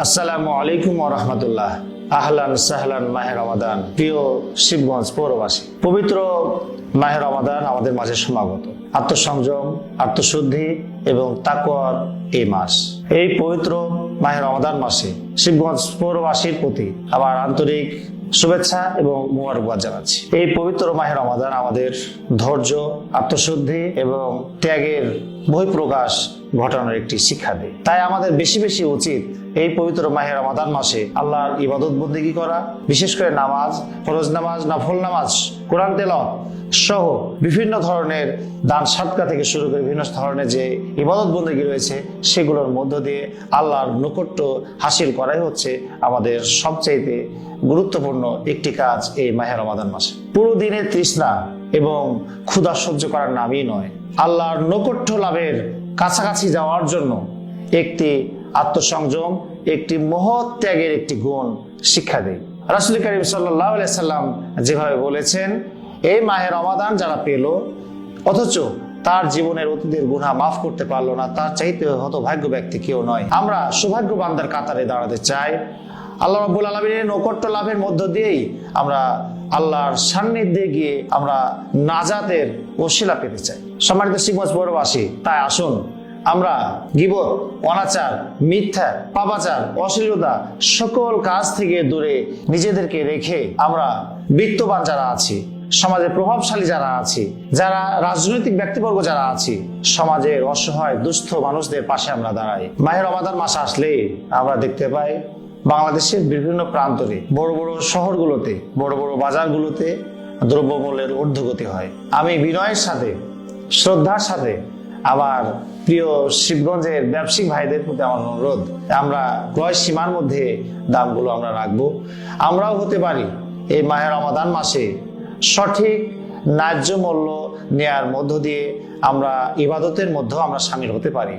আসসালামু আলাইকুম ওয়া রাহমাতুল্লাহ। আহলান সাহলান মাহে রমাদান। প্রিয় শিবগঞ্জ পৌরবাসী, পবিত্র মাহে রমাদান আমাদের মাঝে সমাগত। আত্মসংযম, আত্মশুদ্ধি এবং তাকওয়ার এই মাস। এই পবিত্র মাহে রমাদান মাসে শিবগঞ্জ পৌরবাসীর প্রতি আমার আন্তরিক শুভেচ্ছা এবং মোবারকবাদ জানাচ্ছি। এই পবিত্র মাহে রমাদান আমাদের ধৈর্য, আত্মশুদ্ধি এবং ত্যাগের বহিঃপ্রকাশ ঘটানোর একটি শিক্ষা দেয়। তাই আমাদের বেশি বেশি উচিত এই পবিত্র মাহে রমাদান মাসে আল্লাহর ইবাদত বন্দেগী করা, বিশেষ করে নামাজ, ফরজ নামাজ, নফল নামাজ, কোরআন তেলাওয়াত সহ বিভিন্ন ধরনের দান সাদকা থেকে শুরু করে বিভিন্ন ধরনের যে ইবাদত বন্দেগী রয়েছে সেগুলোর মধ্য দিয়ে আল্লাহর নৈকট্য হাসিল করাই হচ্ছে আমাদের সবচাইতে গুরুত্বপূর্ণ একটি কাজ এই মাহে রমাদান মাসে। পুরো দিনের তৃষ্ণা এবং ক্ষুধা সহ্য করার নামই নয়, আল্লাহর নৈকট্য লাভের কাছাকাছি যাওয়ার জন্য একটি আত্মসংযম, একটি মহৎ ত্যাগের একটি গুণ শিক্ষা দেয়। রাসূল করিম সাল্লাল্লাহু আলাইহি সাল্লাম যেভাবে বলেছেন, এই মাহে রমাদান যারা পেল অথচ তার জীবনের অতীতের গুনাহ মাফ করতে পারলো না, তার চাইতে হতভাগ্য ব্যক্তি কেউ নয়। আমরা সৌভাগ্যবানদের কাতারে দাঁড়াতে চাই। আল্লাহ রাব্বুল আলামিনের নৈকট্য লাভের মধ্য দিয়েই আমরা আল্লাহর সান্নিধ্যে গিয়ে আমরা নাজাতের ওসিলা পেতে চাই। সম্মানিত শিবগঞ্জ পৌরবাসী, তাই আসুন আমরা গীবত, অনাচার, মিথ্যা, পাপাচার, অশ্লীলতা সকল কাজ থেকে দূরে নিজেদেরকে রেখে আমরা বিত্তবান যারা আছি, সমাজে প্রভাবশালী যারা আছি, যারা রাজনৈতিক ব্যক্তিবর্গ যারা আছি, সমাজের অসহায় দুস্থ মানুষদের পাশে আমরা দাঁড়াই। মাহে রমাদান মাস আসলে আমরা দেখতে পাই বাংলাদেশের বিভিন্ন প্রান্তরে, বড় বড় শহরগুলোতে, বড় বড় বাজারগুলোতে দ্রব্যমূল্যের ঊর্ধ্বগতি হয়। আমি বিনয়ের সাথে, শ্রদ্ধার সাথে আমার প্রিয় শিবগঞ্জের ব্যবসায়িক ভাইদের প্রতি আমার অনুরোধ, আমরা ক্রয় সীমার মধ্যে দামগুলো আমরা রাখবো। আমরাও হতে পারি এই মাহে রমাদান মাসে সঠিক ন্যায্য মূল্য নেয়ার মধ্য দিয়ে আমরা ইবাদতের মধ্যেও আমরা সামিল হতে পারি।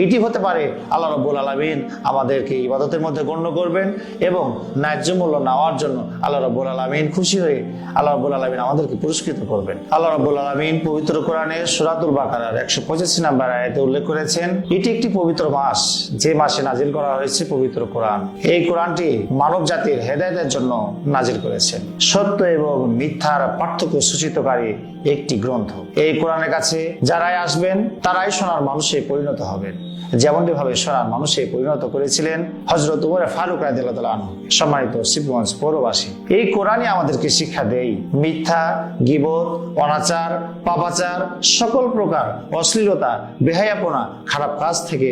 এটি হতে পারে আল্লাহ রাব্বুল আলামিন আমাদেরকে ইবাদতের মধ্যে গণ্য করবেন এবং ন্যায্য মূল্য নেওয়ার জন্য আল্লাহ রাব্বুল আলামিন খুশি হয়ে আল্লাহ রাব্বুল আলামিন আমাদেরকে পুরস্কৃত করবেন। আল্লাহ রাব্বুল আলামিন পবিত্র কোরআনের সূরাতুল বাকারার 185 নম্বর আয়াতে উল্লেখ করেছেন, এটি একটি পবিত্র মাস, যে মাসে নাজিল করা হয়েছে পবিত্র কোরআন। এই কোরআনটি মানব জাতির হেদায়েতের জন্য নাজিল করেছেন, সত্য এবং মিথ্যার পার্থক্য সূচিতকারী একটি গ্রন্থ। এই কোরআনের কাছে যারাই আসবেন তারাই সোনার মানুষে পরিণত হবেন, যেমনটি ভাবে সোনার মানুষে পরিণত করেছিলেন হযরত ওমর ফারুক রাদিয়াল্লাহু তাআলা আনহু। সম্মানিত শিবগঞ্জ পৌরবাসী, এই কোরআনই আমাদেরকে শিক্ষা দেয় মিথ্যা, গীবত, অনাচার, পাপাচার, সকল প্রকার অশ্লীলতা, বেহায়াপনা, খারাপ কাজ থেকে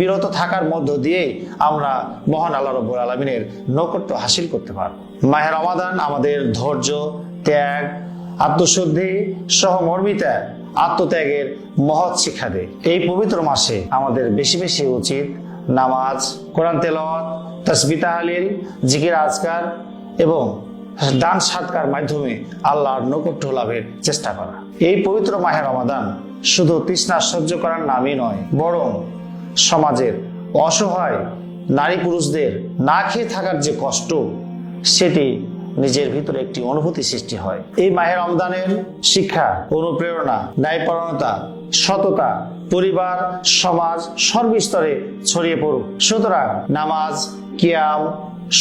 বিরত থাকার মধ্য দিয়েই আমরা মহান আল্লাহ রাব্বুল আলামিনের নৈকট্য হাসিল করতে পারব। মাহে রমাদান আমাদের ধৈর্য, ত্যাগ, আত্মশুদ্ধি, সহমর্মিতা, আত্মত্যাগের মহৎ শিক্ষা দেয়। এই পবিত্র মাসে আমাদের বেশি বেশি উচিত নামাজ, কোরআন তেলাওয়াত, তাসবিহ তাহলিল, জিকির আজকার এবং দান সাদকার মাধ্যমে আল্লাহর নৈকট্য লাভের চেষ্টা করা। এই পবিত্র মাহে রমাদান শুধু তৃষ্ণা সহ্য করার নামই নয়, বরং সমাজের অসহায় নারী পুরুষদের না খেয়ে থাকার যে কষ্ট, সেটি নিজের ভিতরে একটি অনুভূতি সৃষ্টি হয়। এই মাহে রমজানের শিক্ষা, অনুপ্রেরণা, ন্যায়পরায়ণতা, সততা পরিবার, সমাজ সর্বস্তরে ছড়িয়ে পড়ুক। সুতরাং নামাজ, কিয়াম,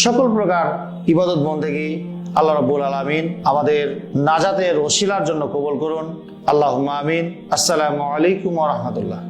সকল প্রকার ইবাদত বন্দেগী আল্লাহ রাব্বুল আলামিন আমাদের নাজাতের ওসিলার জন্য কবুল করুন। আল্লাহুম্মা আমিন। আসসালামু আলাইকুম ওয়া রাহমাতুল্লাহ।